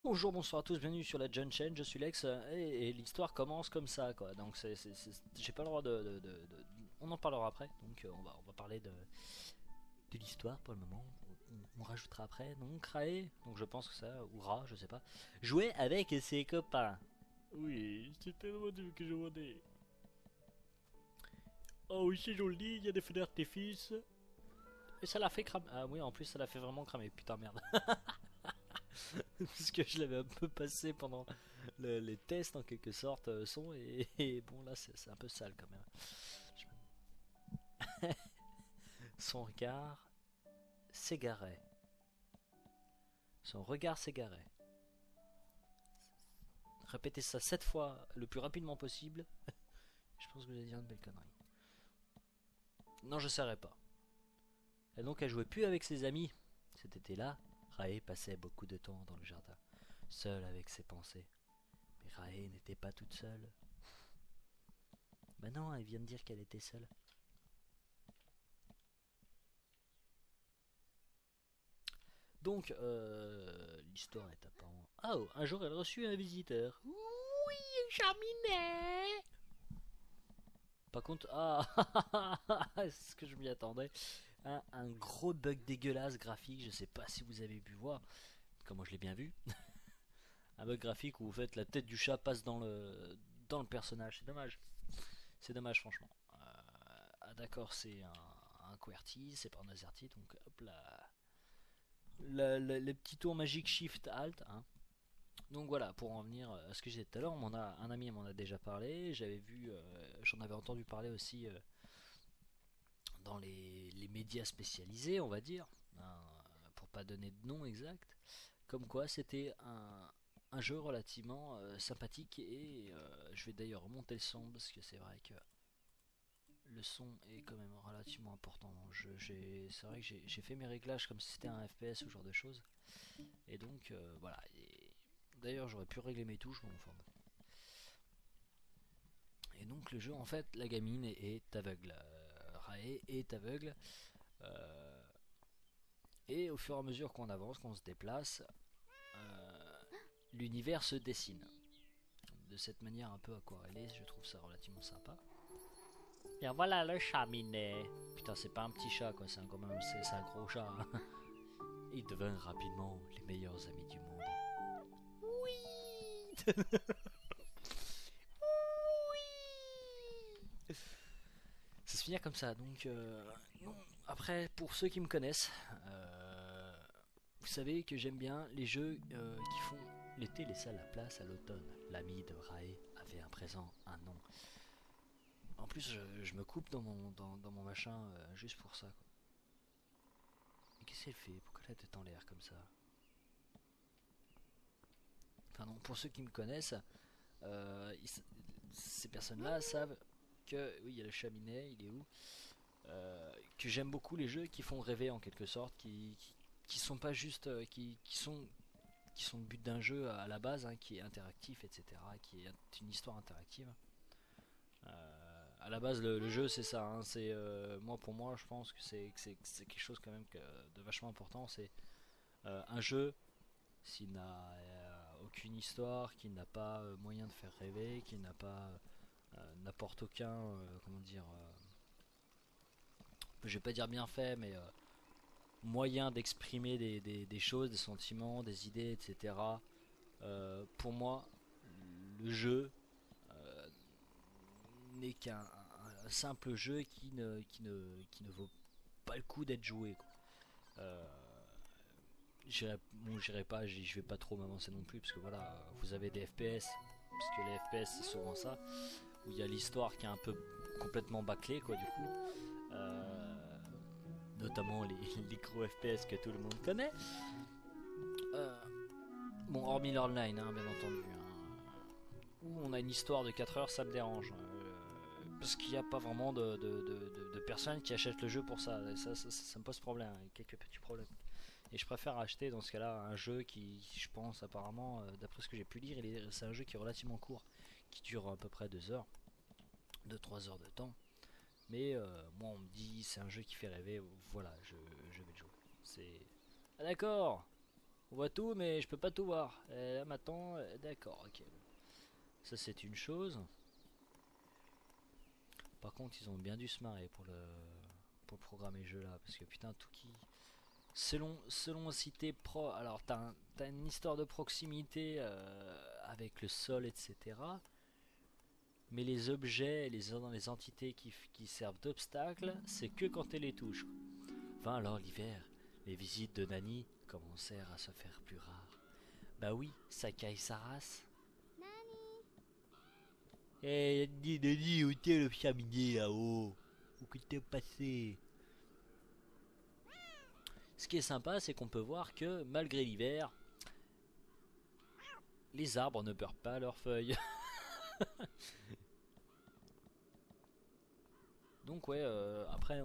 Bonjour, bonsoir à tous, bienvenue sur la John Chain, je suis Lex et l'histoire commence comme ça quoi. Donc j'ai pas le droit on en parlera après, donc on va parler de l'histoire pour le moment. On rajoutera après, donc Rae, donc je pense que ça, ou Ra, je sais pas. Jouer avec ses copains. Oui, c'était le mot que je voulais. Oh oui, c'est joli, il y a des feux d'artifice. Et ça l'a fait cramer. Ah oui, en plus ça l'a fait vraiment cramer, putain merde. Puisque je l'avais un peu passé pendant les tests en quelque sorte son et bon là c'est un peu sale quand même. Son regard s'égarait. Son regard s'égarait. Répétez ça 7 fois le plus rapidement possible. Je pense que j'ai dit une belle connerie. Non, je serais pas. Et donc elle jouait plus avec ses amis. Cet été-là, Rae passait beaucoup de temps dans le jardin, seule avec ses pensées. Mais Rae n'était pas toute seule. Ben non, elle vient de dire qu'elle était seule. Donc, l'histoire est apparemment... Ah, oh, un jour elle reçut un visiteur. Oui, Chaminet. Par contre, c'est ce que je m'y attendais. Un gros bug dégueulasse graphique, je sais pas si vous avez pu voir, comment je l'ai bien vu. Un bug graphique où vous faites la tête du chat passe dans le personnage, c'est dommage. C'est dommage franchement. Ah d'accord, c'est un QWERTY, c'est pas un AZERTY, donc hop là. Les petits tours magiques Shift Alt, hein. Donc voilà, pour en venir à ce que j'ai dit tout à l'heure, un ami m'en a déjà parlé, j'en avais entendu parler aussi dans les médias spécialisés, on va dire, hein, pour pas donner de nom exact, comme quoi c'était un jeu relativement sympathique et je vais d'ailleurs remonter le son parce que c'est vrai que le son est quand même relativement important dans le jeu. C'est vrai que j'ai fait mes réglages comme si c'était un FPS ou ce genre de choses. Et donc voilà. D'ailleurs j'aurais pu régler mes touches, mais enfin bon. Et donc le jeu en fait, la gamine est aveugle. Rae est aveugle. Euh, et au fur et à mesure qu'on avance, qu'on se déplace, l'univers se dessine. De cette manière un peu aquarellée, je trouve ça relativement sympa. Et voilà le chaminet. Putain, c'est pas un petit chat quoi, c'est quand même c'est un gros chat. Ils devinrent rapidement les meilleurs amis du monde. Oui. Ça se finit comme ça. Donc, après, pour ceux qui me connaissent, vous savez que j'aime bien les jeux qui font l'été laisser la place à l'automne. L'ami de Rae avait un présent, un nom. En plus, je me coupe dans mon machin juste pour ça. Quoi. Mais qu'est-ce qu'elle fait? Pourquoi la tête en l'air comme ça? Enfin non, pour ceux qui me connaissent, ces personnes-là savent que oui, il y a le chaminet, il est où? Que j'aime beaucoup les jeux qui font rêver en quelque sorte, qui sont pas juste, qui sont le but d'un jeu à la base, hein, qui est interactif, etc., qui est une histoire interactive. À la base, le jeu c'est ça. Hein, c'est moi pour moi, je pense que c'est quelque chose quand même de vachement important. C'est un jeu s'il n'a aucune histoire, qui n'a pas moyen de faire rêver, qui n'a pas n'apporte aucun, comment dire, je vais pas dire bien fait, mais moyen d'exprimer des choses, des sentiments, des idées, etc. Pour moi, le jeu n'est qu'un simple jeu qui ne vaut pas le coup d'être joué. Quoi. Euh, j'irai pas, je vais pas trop m'avancer non plus, parce que voilà, vous avez des FPS, parce que les FPS c'est souvent ça, où il y a l'histoire qui est un peu complètement bâclée, quoi, du coup. Euh, Notamment les gros FPS que tout le monde connaît. Euh, bon, hormis l'online, hein, bien entendu. Hein. Où on a une histoire de 4 heures, ça me dérange. Parce qu'il n'y a pas vraiment de personnes qui achètent le jeu pour ça. Ça me pose problème, quelques petits problèmes. Et je préfère acheter dans ce cas-là un jeu qui, je pense, apparemment, d'après ce que j'ai pu lire, c'est un jeu qui est relativement court, qui dure à peu près 2 heures, 2-3 heures de temps. Mais moi, on me dit c'est un jeu qui fait rêver, voilà, je vais le jouer. C'est. Ah, d'accord. On voit tout, mais je peux pas tout voir. Et là maintenant, d'accord, ok. Ça c'est une chose. Par contre, ils ont bien dû se marrer pour programmer le jeu là, parce que putain, tout qui... Selon si t'es pro... Alors t'as une histoire de proximité avec le sol, etc. Mais les objets, les entités qui servent d'obstacle, c'est que quand tu les touches. Enfin alors l'hiver, les visites de Nani commencèrent à se faire plus rares. Bah oui, ça caille sa race. Eh Nani, où t'es le chaminé là-haut? Où que t'es passé? Ce qui est sympa, c'est qu'on peut voir que malgré l'hiver, les arbres ne perdent pas leurs feuilles. Donc ouais, après,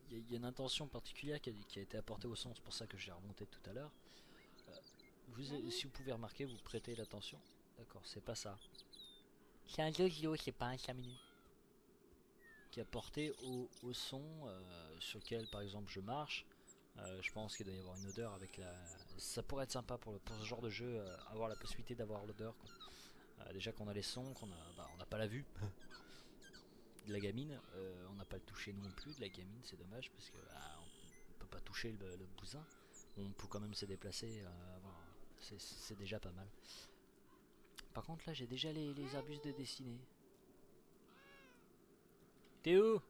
il y a une intention particulière qui a été apportée au son, c'est pour ça que j'ai remonté tout à l'heure. Si vous pouvez remarquer, vous prêtez l'attention. D'accord, c'est pas ça. C'est un dojo, c'est pas un chaminé. Qui est apporté au son sur lequel, par exemple, je marche. Je pense qu'il doit y avoir une odeur avec la... Ça pourrait être sympa pour ce genre de jeu, avoir la possibilité d'avoir l'odeur. Déjà qu'on a les sons, on n'a pas la vue de la gamine, on n'a pas le toucher non plus de la gamine, c'est dommage parce que on peut pas toucher le bousin. On peut quand même se déplacer, c'est déjà pas mal. Par contre là j'ai déjà les arbustes de dessiner. T'es où?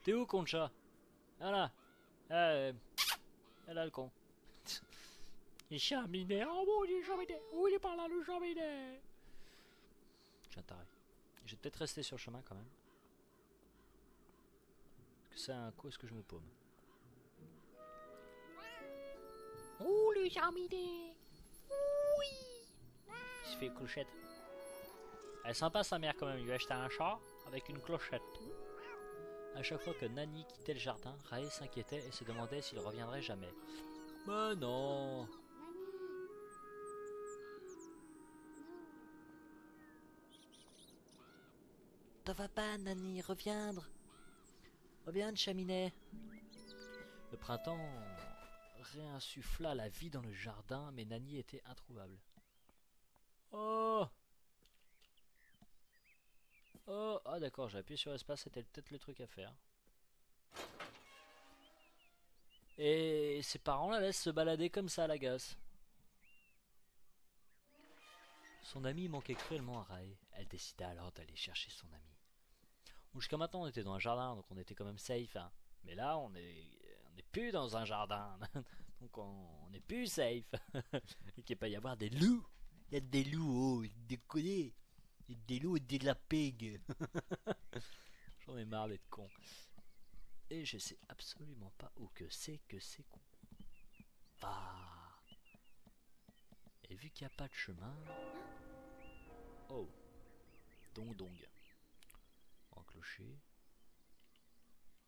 T'es où Concha? Ah là. Elle a le con. Les chaminé. Oh mon dieu, chaminé. Où il est par là le chaminé? J'ai un taré. Je vais peut-être rester sur le chemin quand même. Parce que c'est un coup, est-ce que je me paume? Oh le chaminé. Oui. Il se fait une clochette. Elle est sympa sa mère quand même, il lui a acheté un chat avec une clochette. A chaque fois que Nani quittait le jardin, Rae s'inquiétait et se demandait s'il reviendrait jamais. Mais non. T'en vas pas Nani, reviendre. Reviens chaminé. Le printemps réinsuffla la vie dans le jardin, mais Nani était introuvable. Oh. Oh, ah d'accord, j'ai appuyé sur l'espace, c'était peut-être le truc à faire. Et ses parents la laissent se balader comme ça à la gosse. Son ami manquait cruellement à Rae. Elle décida alors d'aller chercher son ami. Jusqu'à maintenant on était dans un jardin, donc on était quand même safe. Hein. Mais là on est plus dans un jardin. Donc on est plus safe. Et qu'il peut y avoir des loups. Il y a des loups, oh, déconner. Il y a des loups et des lapins. J'en ai marre d'être con. Et je sais absolument pas où que c'est con. Ah. Et vu qu'il n'y a pas de chemin... Oh. Dong. En clocher.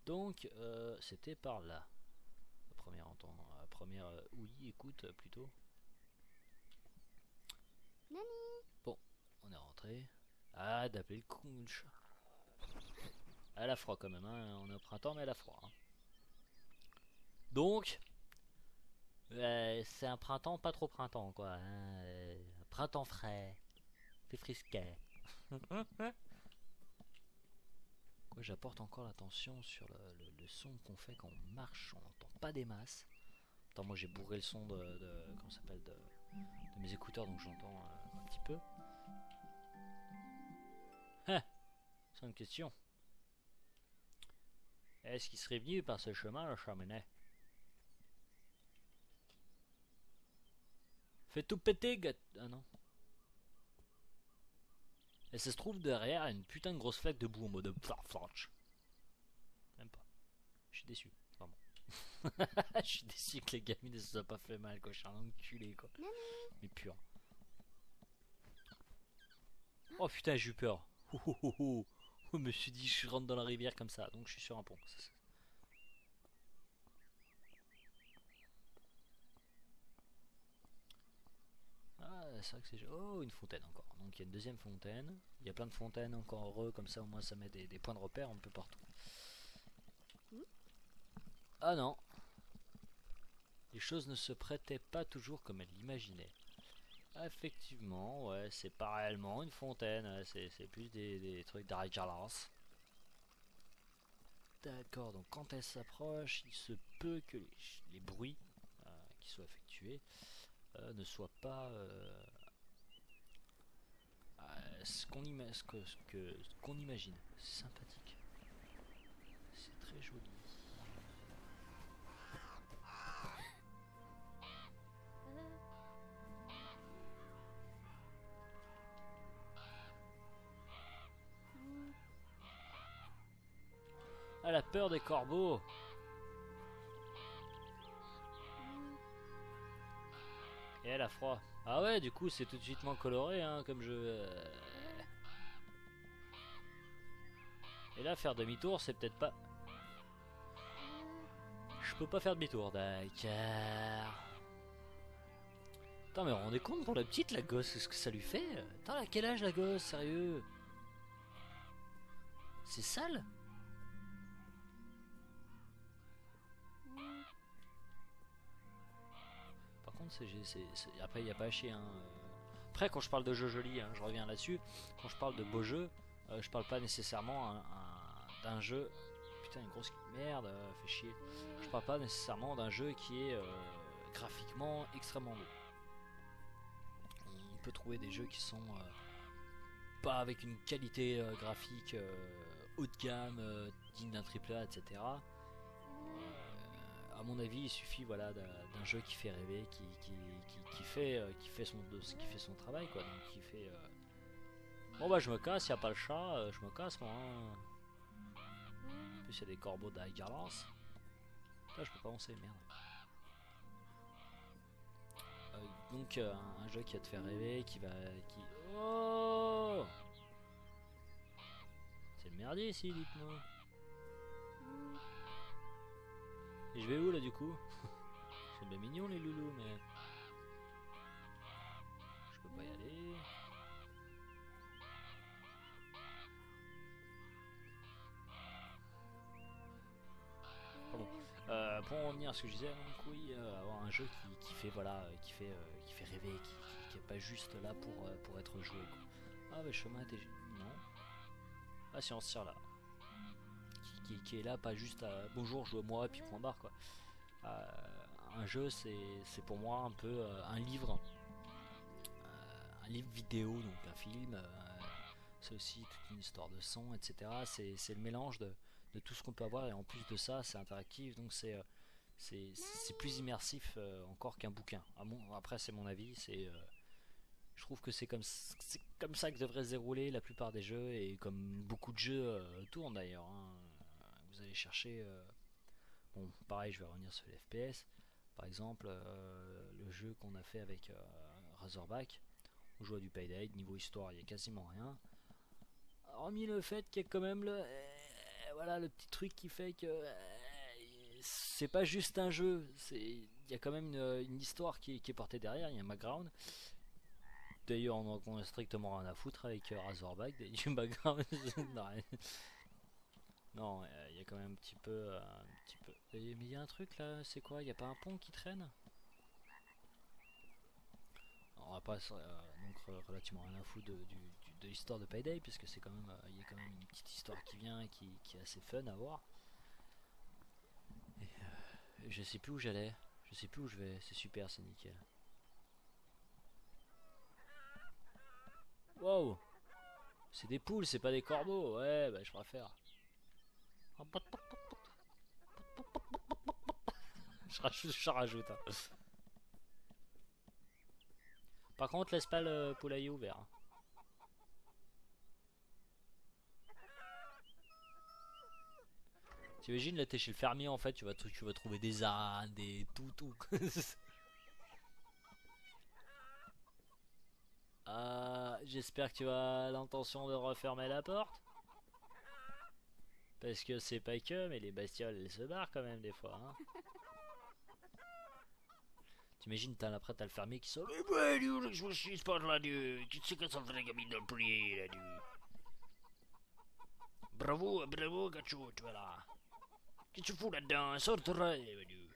Donc, c'était par là. La première ouïe, écoute plutôt. Nani. Bon, on est rentré. Ah, d'appeler le conch. Elle a froid quand même, hein. On est au printemps, mais elle a froid. Hein. Donc, c'est un printemps, pas trop printemps, quoi. Hein. Un printemps frais. C'est frisquet. Quoi, j'apporte encore l'attention sur le son qu'on fait quand on marche. On n'entend pas des masses. Attends, moi j'ai bourré le son comment ça s'appelle, de mes écouteurs, donc j'entends un petit peu. Ah, c'est une question. Est-ce qu'il serait venu par ce chemin, le chaminé? Fais tout péter, gars. Ah non. Et ça se trouve derrière une putain de grosse flaque de boue en mode flanche. Même pas. Je suis déçu, vraiment. Je suis déçu que les gamines ne se soient pas fait mal, quoi. Je suis un enculé, quoi. Mais pur. Oh putain, j'ai eu peur. Je me suis dit, je rentre dans la rivière comme ça, donc je suis sur un pont. Ah, c'est vrai que c'est... Oh, une fontaine encore. Donc il y a une deuxième fontaine. Il y a plein de fontaines encore heureux, comme ça au moins ça met des points de repère un peu partout. Ah non. Les choses ne se prêtaient pas toujours comme elle l'imaginait. Effectivement, ouais, c'est pas réellement une fontaine, ouais, c'est plus des trucs d'Arijalas. D'accord, donc quand elle s'approche, il se peut que les bruits qui soient effectués ne soient pas ce qu'on imagine. C'est sympathique. C'est très joli. Ah, la peur des corbeaux. Et elle a froid. Ah ouais, du coup, c'est tout de suite moins coloré, hein, comme jeu. Et là, faire demi-tour, c'est peut-être pas... Je peux pas faire demi-tour, d'accord. Attends, mais on est compte pour la petite, la gosse, ce que ça lui fait. Attends, à quel âge la gosse, sérieux? C'est sale. Par contre, après, il n'y a pas à chier. Hein. Après, quand je parle de jeux jolis, hein, je reviens là-dessus. Quand je parle de beaux jeux, je parle pas nécessairement d'un jeu. Putain, une grosse merde, fait chier. Je parle pas nécessairement d'un jeu qui est graphiquement extrêmement beau. On peut trouver des jeux qui sont pas avec une qualité graphique haut de gamme, digne d'un triple A, etc. À mon avis, il suffit voilà d'un jeu qui fait rêver, qui fait son travail quoi. Donc qui fait bon bah je me casse, y a pas le chat, je me casse moi. Hein. En plus il y a des corbeaux d'Aigarlance. Là je peux pas avancer, merde. Donc un jeu qui va te faire rêver, Oh, c'est le merdier ici, dites-moi. Et je vais où là du coup? Ils sont bien mignons les loulous, mais je peux pas y aller. Pardon. Pour en revenir à ce que je disais, donc oui, avoir un jeu qui fait voilà, qui fait rêver, qui est pas juste là pour être joué. Quoi. Ah mais le chemin était non. Ah si on se tire là. Qui est là pas juste à bonjour joue-moi et puis point barre quoi. Euh, un jeu c'est pour moi un peu un livre vidéo donc un film. C'est aussi toute une histoire de son etc. C'est le mélange de tout ce qu'on peut avoir et en plus de ça c'est interactif donc c'est plus immersif encore qu'un bouquin. Après c'est mon avis, je trouve que c'est comme ça que devraient se dérouler la plupart des jeux et comme beaucoup de jeux tournent d'ailleurs. Hein. Vous allez chercher, bon pareil je vais revenir sur les FPS. Par exemple le jeu qu'on a fait avec Razorback, on joue à du Payday, niveau histoire il y a quasiment rien. Hormis le fait qu'il y a quand même voilà, le petit truc qui fait que c'est pas juste un jeu, il y a quand même une histoire qui est portée derrière, il y a un background. D'ailleurs, on a strictement rien à foutre avec Razorback, du background. Non, il y a quand même un petit peu. Mais il y a un truc là, c'est quoi? Il y a pas un pont qui traîne? On va pas donc relativement rien à foutre de l'histoire de Payday, puisque c'est quand même, il y a quand même une petite histoire qui vient et qui est assez fun à voir. Et je sais plus où j'allais, je sais plus où je vais, c'est super, c'est nickel. Wow, c'est des poules, c'est pas des corbeaux, ouais, bah je préfère. Je rajoute. Hein. Par contre, laisse pas le poulailler ouvert. Hein. T'imagines, là t'es chez le fermier en fait, tu vas trouver des ânes, des tout. J'espère que tu as l'intention de refermer la porte. Parce que c'est pas que, mais les bestioles elles se barrent quand même des fois. Hein. T'imagines, après t'as le fermier qui sort. Mais ouais, je me suis pas là, du. Tu sais que ça fait la gamine de le plier là, du. Bravo, Gachou, tu vas là. Qu'est-ce que tu fous là-dedans? Sors-toi, du.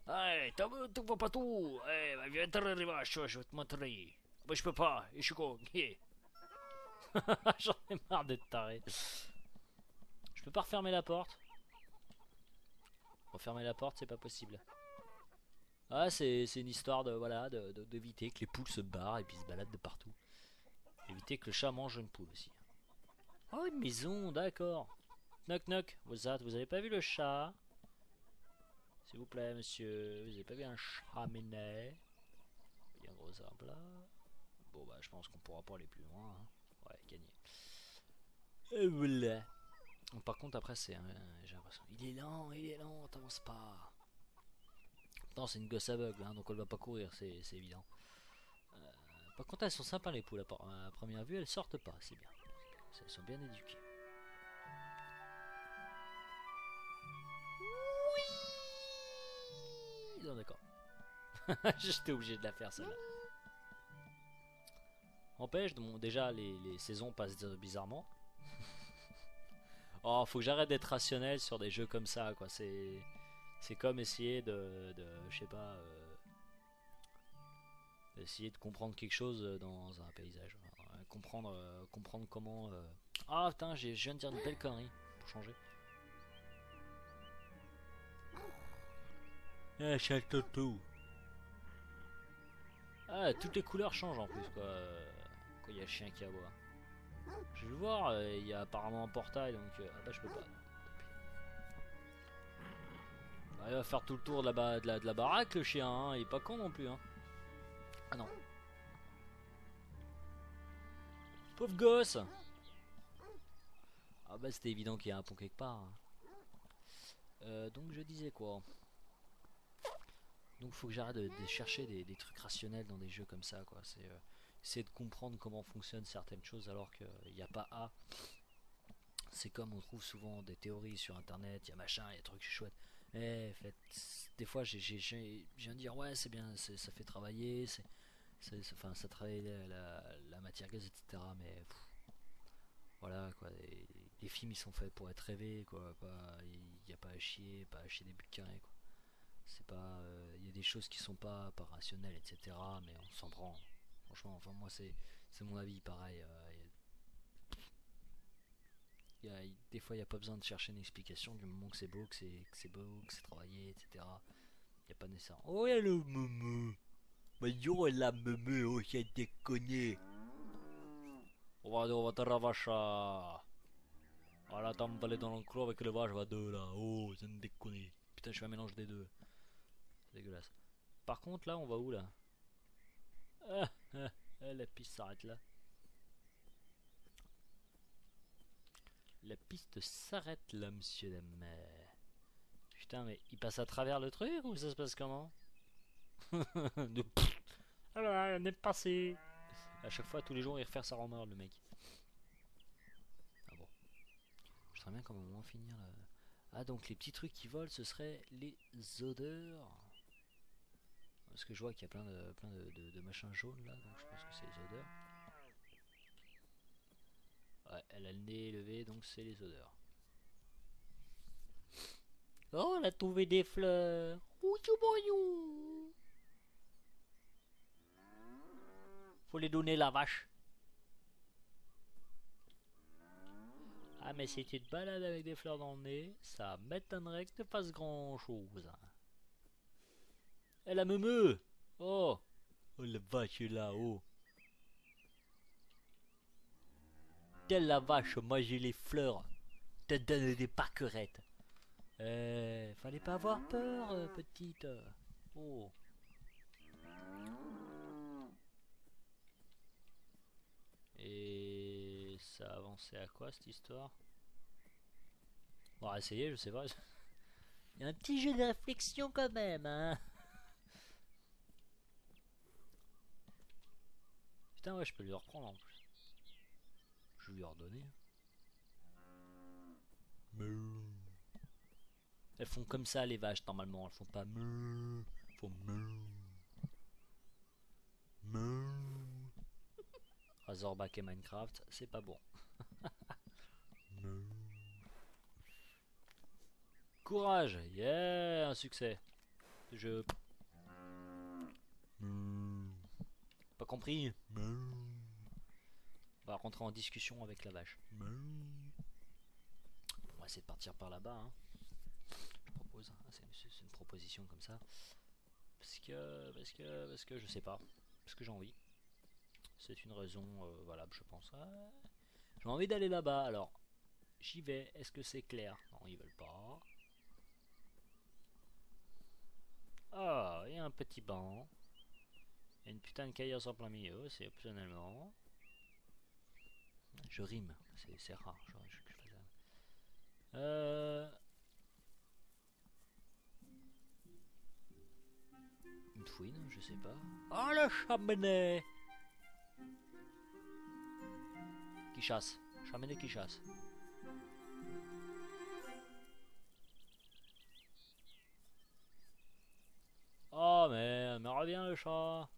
Hey, tu vois pas tout. Hey, bah, viens t'arriver, je vais te montrer. Bah, je peux pas, je suis con. Yeah. J'en ai marre d'être taré. Je peux pas refermer la porte. Refermer la porte, c'est pas possible. Ah, c'est une histoire de voilà, d'éviter que les poules se barrent et puis se baladent de partout. Éviter que le chat mange une poule aussi. Oh, une maison, d'accord. Knock knock, vous avez pas vu le chat? S'il vous plaît, monsieur, vous avez pas vu un chaminet? Il y a un gros arbre là. Bon, bah, je pense qu'on pourra pas aller plus loin. Hein. Ouais, gagné. Et voilà. Par contre, après, c'est. J'ai l'impression. Il est lent, t'avance pas. Non, c'est une gosse aveugle, hein, donc elle va pas courir, c'est évident. Par contre, elles sont sympas les poules. À première vue, elles sortent pas, c'est bien. Elles sont bien éduquées. Oui. Non, d'accord. J'étais obligé de la faire celle-là. Empêche, déjà les saisons passent bizarrement. Oh, faut que j'arrête d'être rationnel sur des jeux comme ça, quoi. C'est comme essayer je sais pas, d'essayer de comprendre quelque chose dans un paysage. Comprendre comment. Ah putain, je viens de dire une belle connerie pour changer. Ah, tout. Ah, toutes les couleurs changent en plus, quoi. Quand il y a le chien qui aboie. Je vais voir, il y a apparemment un portail, donc ah bah je peux pas. Bah, il va faire tout le tour de la baraque, le chien, hein. Il est pas con non plus, hein. Ah non. Pauvre gosse. Ah bah c'était évident qu'il y a un pont quelque part. Hein. Donc je disais quoi. Donc faut que j'arrête de chercher des trucs rationnels dans des jeux comme ça, quoi. C'est essayer de comprendre comment fonctionnent certaines choses alors qu'il n'y a pas A. C'est comme on trouve souvent des théories sur internet, il y a machin, il y a des trucs chouettes. Mais fait, des fois j'ai viens de dire ouais c'est bien, ça fait travailler, enfin, ça travaille la matière gaz, etc. Mais voilà quoi, les films ils sont faits pour être rêvés quoi, il n'y a pas à chier, pas à chier des bouquins quoi. C'est pas, il y a des choses qui sont pas rationnelles, etc. Mais on s'en prend. Franchement, enfin moi c'est mon avis pareil. Des fois, il n'y a pas besoin de chercher une explication du moment que c'est beau, que c'est beau, que c'est travaillé, etc. Il n'y a pas nécessairement. Oh, il y a le meme. Mais yo, la meme, oh, j'ai déconné. On va te ravacher. Voilà, t'emballer dans l'enclos avec le vache, va deux là. Oh, c'est une déconner. Putain, je fais un mélange des deux. C'est dégueulasse. Par contre, là, on va où là? La piste s'arrête là. La piste s'arrête là, monsieur dame. Putain, mais il passe à travers le truc ou ça se passe comment? Alors, on est passé. À chaque fois, tous les jours, il refait sa remarque, le mec. Ah bon. Je sais bien comment on va finir là. Ah, donc les petits trucs qui volent, ce seraient les odeurs. Parce que je vois qu'il y a plein de machins jaunes là, donc je pense que c'est les odeurs. Ouais, elle a le nez élevé, donc c'est les odeurs. Oh, on a trouvé des fleurs. Ouh, faut les donner la vache. Ah, mais si tu te balades avec des fleurs dans le nez, ça m'étonnerait que tu fasses grand chose. Eh la meumeu. Oh. Oh la vache est là, oh. Telle la vache, manger les fleurs. Te donne des parquerettes. Fallait pas avoir peur, petite. Oh. Et ça avançait à quoi cette histoire? On va essayer, je sais pas. Il y a un petit jeu de réflexion quand même, hein. Putain, ouais, je peux lui reprendre en plus. Je vais lui redonner. Meuh. Elles font comme ça les vaches normalement, elles font pas meuh. Elles font meuh. Meuh. Razorback et Minecraft, c'est pas bon. Courage, yeah, un succès. Je... Pas compris. On va rentrer en discussion avec la vache. On va essayer de partir par là-bas. Hein. Je propose. Hein. C'est une proposition comme ça. Parce que je sais pas. Parce que j'ai envie. C'est une raison valable, je pense. J'ai envie d'aller là-bas. Alors, j'y vais. Est-ce que c'est clair? Non, ils veulent pas. Ah, il y a un petit banc. Il y a une putain de caillasse en plein milieu. C'est optionnellement. Je rime. C'est rare. Je suis plus faisable. Une fouine, je sais pas. Oh, le chamonix qui chasse. Chamonix qui chasse. Oh mais reviens le chat.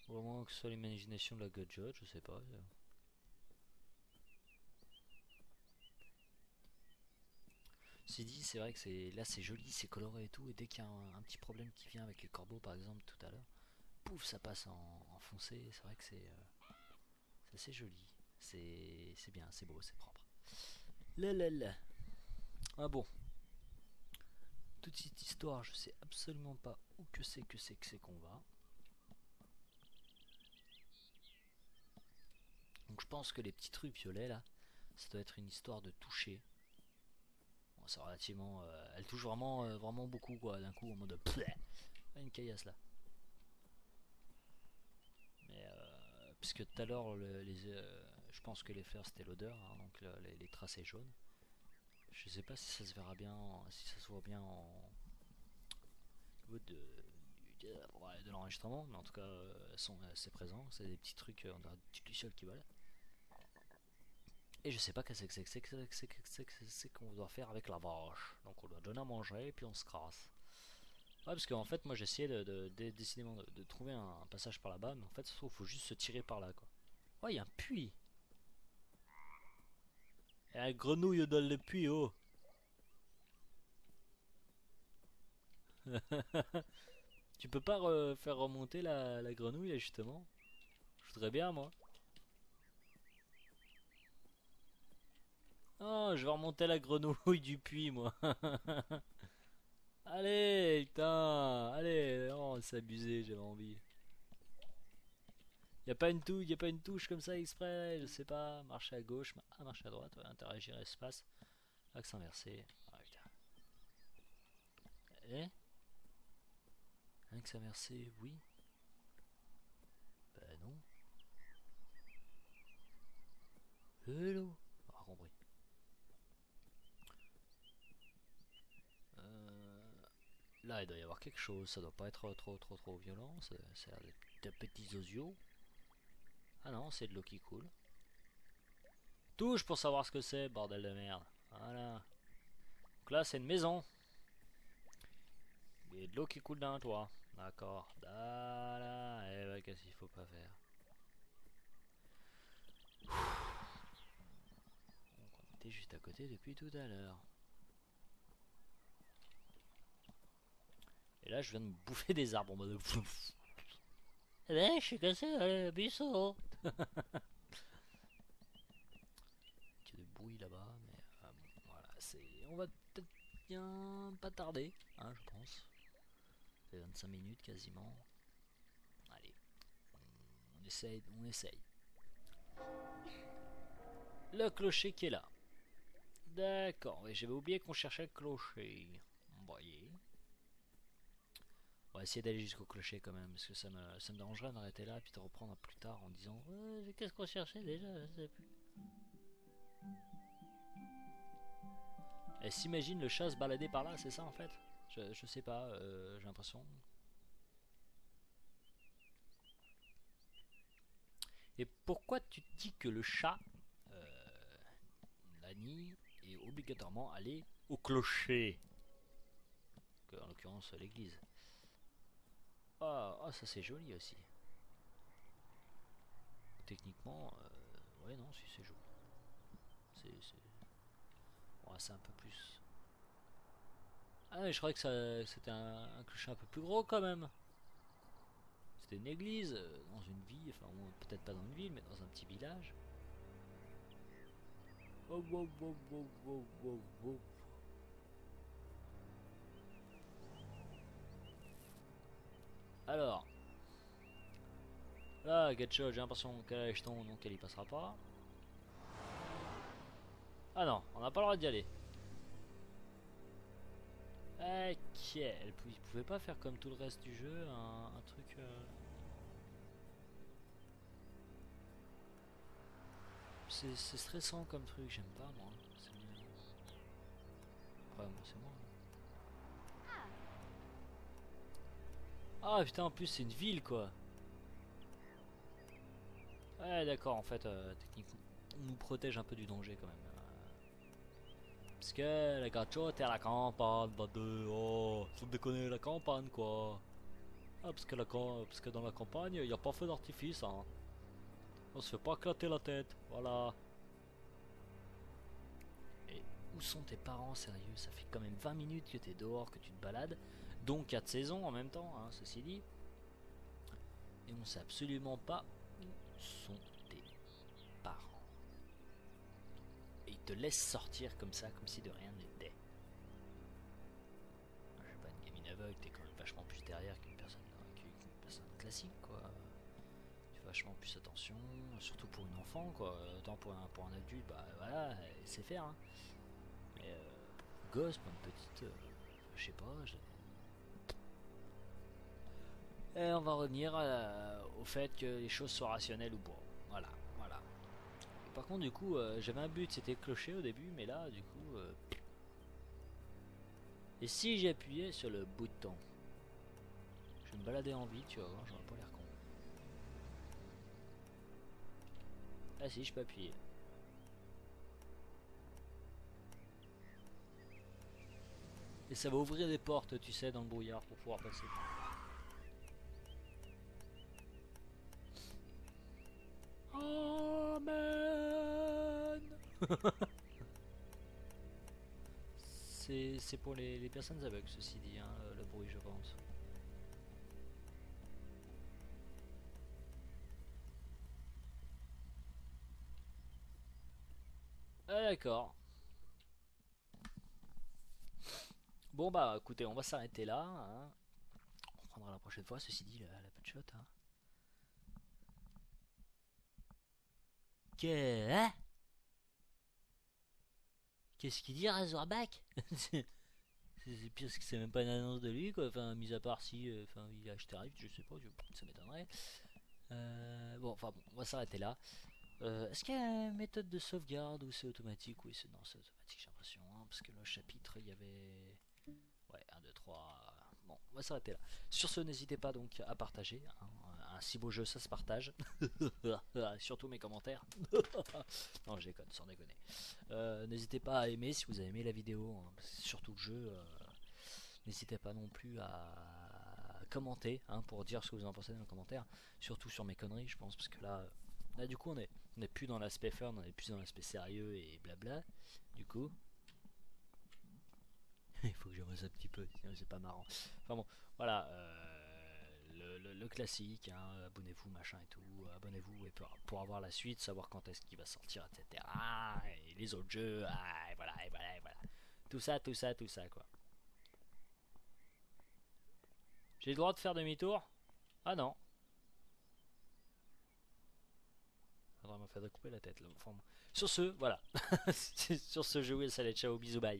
Ou au moins que ce soit l'imagination de la Godjot, je sais pas. C'est dit, c'est vrai que là c'est joli, c'est coloré et tout, et dès qu'il y a un petit problème qui vient avec les corbeaux par exemple tout à l'heure, pouf, ça passe en foncé. C'est vrai que c'est assez joli, c'est bien, c'est beau, c'est propre. Là. Ah bon, toute cette histoire, je sais absolument pas où que c'est qu'on va. Donc je pense que les petits trucs violets là, ça doit être une histoire de toucher. Bon, c'est relativement, elle touche vraiment beaucoup quoi, d'un coup en mode une caillasse là. Mais puisque tout à l'heure, je pense que les fleurs c'était l'odeur, hein, donc les tracés jaunes. Je sais pas si ça se verra bien, si ça se voit bien en niveau de l'enregistrement, mais en tout cas, c'est présent. C'est des petits trucs, on dirait des petites lucioles qui volent. Et je sais pas qu'est-ce que c'est qu'on doit faire avec la vache. Donc on doit donner à manger et puis on se crasse. Ouais, parce qu'en fait, moi j'essayais décidément de trouver un passage par là-bas, mais en fait, il faut juste se tirer par là quoi. Oh, il y a un puits. Il y a un grenouille dans le puits, oh. Tu peux pas faire remonter la grenouille là justement? Je voudrais bien moi. Oh, je vais remonter la grenouille du puits moi. Allez, putain, allez, oh, c'est abusé, j'avais envie. Y a pas une touche comme ça exprès, je sais pas, marcher à gauche, marcher à droite, ouais, interagir espace, axe inversé. Ah putain. Eh? Axe inversé, oui. Ben non. Hello. Ah, compris. Là, il doit y avoir quelque chose, ça doit pas être trop violent, c'est de petits osios. Ah non, c'est de l'eau qui coule. Touche pour savoir ce que c'est, bordel de merde. Voilà. Donc là, c'est une maison. Il y a de l'eau qui coule dans un toit. D'accord. Là, eh ben, qu'est-ce qu'il faut pas faire? Donc on était juste à côté depuis tout à l'heure. Et là, je viens de me bouffer des arbres en mode. Eh ben, je suis cassé le buisson. Il y a de bruit là-bas, mais bon, voilà, on va peut-être bien pas tarder, hein, je pense. Ça fait 25 minutes quasiment. Allez, on essaye, on essaye. Le clocher qui est là. D'accord, et j'avais oublié qu'on cherchait le clocher. Voyez. On va essayer d'aller jusqu'au clocher quand même, parce que ça me dérangerait d'arrêter là, puis de reprendre plus tard en disant qu'est-ce qu'on cherchait déjà, je sais plus. Elle s'imagine le chat se balader par là, c'est ça en fait? Je sais pas, j'ai l'impression. Et pourquoi tu dis que le chat, Nani, est obligatoirement allé au clocher? En l'occurrence l'église. Ah, ça c'est joli aussi. Techniquement, ouais non, si c'est joli. Bon, c'est un peu plus. Ah mais je croyais que c'était un clocher un peu plus gros quand même. C'était une église dans une ville, enfin peut-être pas dans une ville, mais dans un petit village. Oh, oh, oh, oh, oh, oh, oh. Alors, là, Gatcho, j'ai l'impression qu'elle a les jetons, donc elle y passera pas. Ah non, on n'a pas le droit d'y aller. Ok, il pouvait pas faire comme tout le reste du jeu, un truc. C'est stressant comme truc, j'aime pas moi. Après, moi c'est moi. Ah putain, en plus c'est une ville quoi. Ouais, d'accord, en fait, techniquement, on nous protège un peu du danger quand même. Parce que les gâteaux, t'es à la campagne, bah de. Oh, faut déconner, la campagne quoi. Ah, parce que dans la campagne, il n'y a pas feu d'artifice, hein. On se fait pas éclater la tête, voilà. Et où sont tes parents, sérieux? Ça fait quand même 20 minutes que t'es dehors, que tu te balades. Donc 4 saisons en même temps, hein, ceci dit. Et on sait absolument pas où sont tes parents. Et ils te laissent sortir comme ça, comme si de rien n'était. Je sais pas, une gamine aveugle, t'es quand même vachement plus derrière qu'une personne classique, quoi. Tu fais vachement plus attention, surtout pour une enfant, quoi. Autant pour un adulte, bah voilà, elle sait faire, hein. Mais gosse, pour une petite, je sais pas. Et on va revenir au fait que les choses soient rationnelles ou pas. Voilà, voilà. Et par contre, du coup, j'avais un but, c'était clocher au début, mais là, du coup. Et si j'appuyais sur le bouton, je vais me balader en ville, tu vas voir, j'aurais pas l'air con. Ah si, je peux appuyer. Et ça va ouvrir des portes, tu sais, dans le brouillard pour pouvoir passer. Amen. C'est pour les personnes aveugles, ceci dit, hein, le bruit, je pense. Ah, d'accord. Bon bah écoutez, on va s'arrêter là, hein. On prendra la prochaine fois, ceci dit, la petite shot, hein. Hein? Qu'est-ce qu'il dit Razorback? C'est pire parce que c'est même pas une annonce de lui, quoi. Enfin, mis à part si il a acheté Rift, je sais pas, ça m'étonnerait. Bon, enfin bon, on va s'arrêter là. Est-ce qu'il y a une méthode de sauvegarde ou c'est automatique? Oui, non, c'est automatique, j'ai l'impression, hein, parce que le chapitre, il y avait. Ouais, 1, 2, 3. Bon, on va s'arrêter là. Sur ce, n'hésitez pas donc à partager, hein. Un si beau jeu, ça se partage. Surtout mes commentaires. Non, je déconne, sans déconner. N'hésitez pas à aimer si vous avez aimé la vidéo, hein, surtout le jeu. N'hésitez pas non plus à commenter, hein, pour dire ce que vous en pensez dans les commentaires. Surtout sur mes conneries, je pense, parce que là du coup, on est plus dans l'aspect fun, on est plus dans l'aspect sérieux et blabla. Du coup, il faut que j'avance un petit peu, sinon c'est pas marrant. Enfin bon, voilà, le classique, hein, abonnez-vous, machin et tout, abonnez-vous et pour avoir la suite, savoir quand est-ce qu'il va sortir, etc. Et les autres jeux, et voilà, et voilà, et voilà. Tout ça, tout ça, tout ça, quoi. J'ai le droit de faire demi-tour? Ah non. On m'a fait couper la tête là. Enfin, bon. Sur ce, voilà. Sur ce, je vous laisse aller, ciao, bisous, bye.